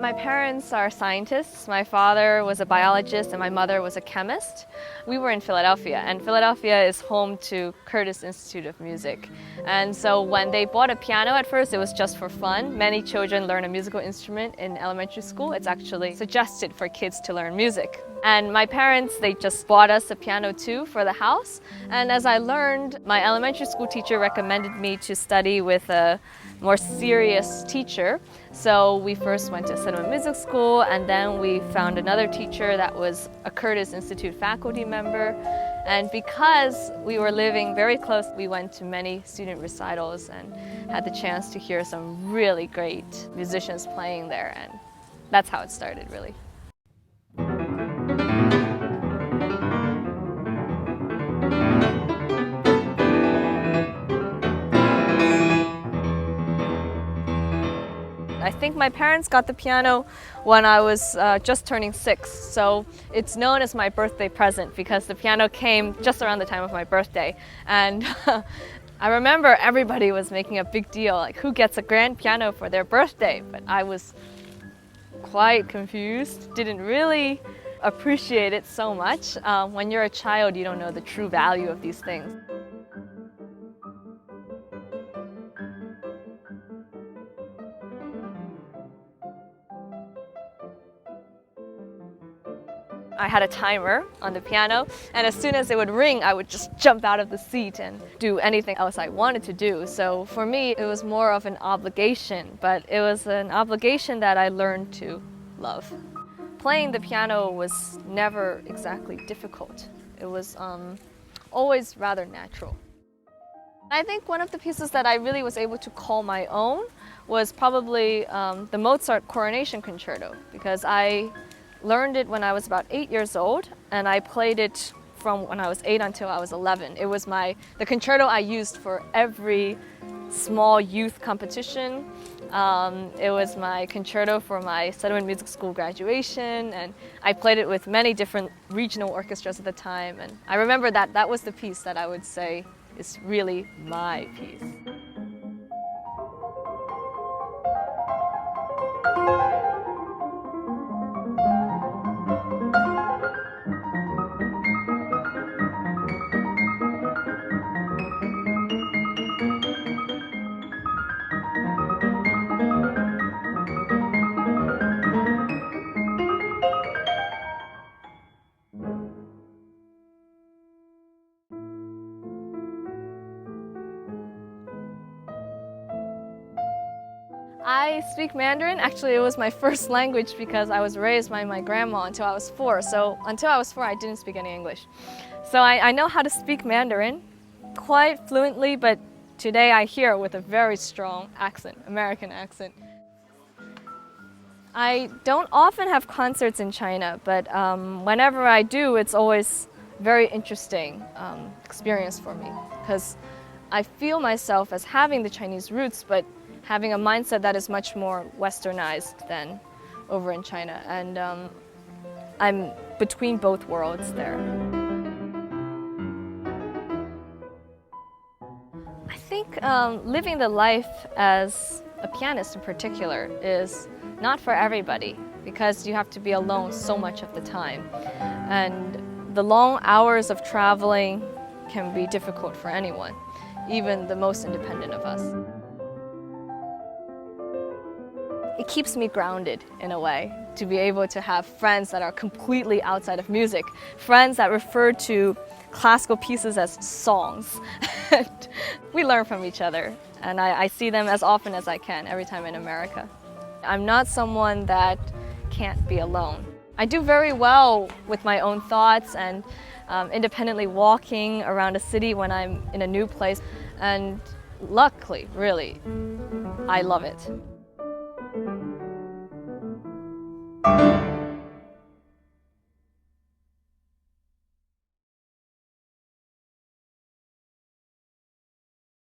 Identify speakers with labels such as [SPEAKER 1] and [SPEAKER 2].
[SPEAKER 1] My parents are scientists. My father was a biologist and my mother was a chemist. We were in Philadelphia, and Philadelphia is home to Curtis Institute of Music. And so when they bought a piano at first, it was just for fun. Many children learn a musical instrument in elementary school. It's actually suggested for kids to learn music. And my parents, they just bought us a piano too for the house. And as I learned, my elementary school teacher recommended me to study with a more serious teacher. So we first went to cinema music school, and then we found another teacher that was a Curtis Institute faculty member. And because we were living very close, we went to many student recitals and had the chance to hear some really great musicians playing there. And that's how it started, really. I think my parents got the piano when I was just turning 6, so it's known as my birthday present because the piano came just around the time of my birthday. And I remember everybody was making a big deal, like who gets a grand piano for their birthday? But I was quite confused, didn't really appreciate it so much. When you're a child, you don't know the true value of these things. I had a timer on the piano, and as soon as it would ring, I would just jump out of the seat and do anything else I wanted to do. So for me, it was more of an obligation, but it was an obligation that I learned to love. Playing the piano was never exactly difficult. It was always rather natural. I think one of the pieces that I really was able to call my own was probably the Mozart Coronation Concerto, because I learned it when I was about 8 years old, and I played it from when I was 8 until I was 11. It was the concerto I used for every small youth competition. It was my concerto for my Settlement Music School graduation, and I played it with many different regional orchestras at the time. And I remember that was the piece that I would say is really my piece. I speak Mandarin. Actually, it was my first language because I was raised by my grandma until I was 4. So until I was 4, I didn't speak any English. So I know how to speak Mandarin quite fluently, but today I hear with a very strong accent, American accent. I don't often have concerts in China, but whenever I do, it's always very interesting experience for me, because I feel myself as having the Chinese roots, but having a mindset that is much more westernized than over in China. And I'm between both worlds there. I think living the life as a pianist in particular is not for everybody, because you have to be alone so much of the time. And the long hours of traveling can be difficult for anyone, even the most independent of us. It keeps me grounded in a way, to be able to have friends that are completely outside of music, friends that refer to classical pieces as songs. We learn from each other, and I see them as often as I can every time in America. I'm not someone that can't be alone. I do very well with my own thoughts and independently walking around a city when I'm in a new place, and luckily, really, I love it.